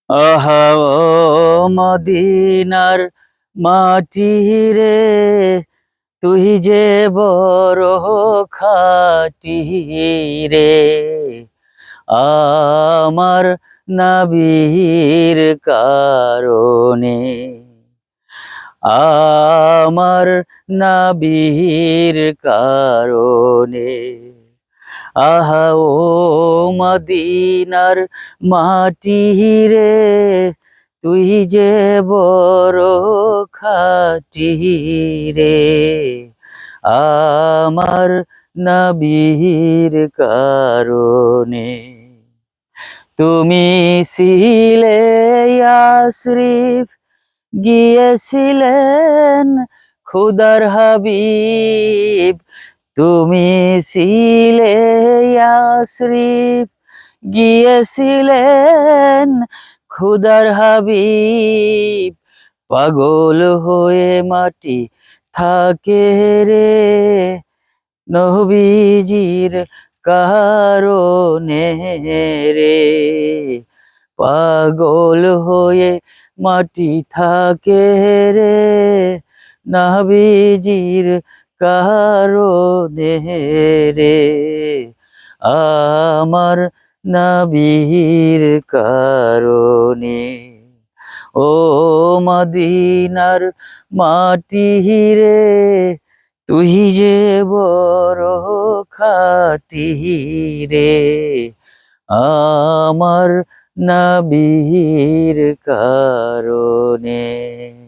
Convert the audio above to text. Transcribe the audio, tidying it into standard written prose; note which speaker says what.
Speaker 1: আহা ও মদিনার মাটি রে, তুই যে বড় খাটি রে। আমার নবীর কারণে, আমার নবীর কারণে। আহা ও মদিনার মাটি রে, তুই যে বড় খাটি রে। আমার নবীর কারণে। তুমি ছিলে ইয়াসরিফ, গিয়েছিলেন খুদার হাবিব। তুমি ছিলে ইয়াসরিফ, গিয়েছিলেন খুদার হাবিব। পাগল হয়ে মাটি থাকে রে, নবীজির কারণে রে। পাগল হয়ে মাটি থাকে রে, নবীজির কারণে রে। আমার নবীর কারণে। ও মদিনার মাটি রে, তুই যে বড় খাটি রে। আমার নবীর কারণে।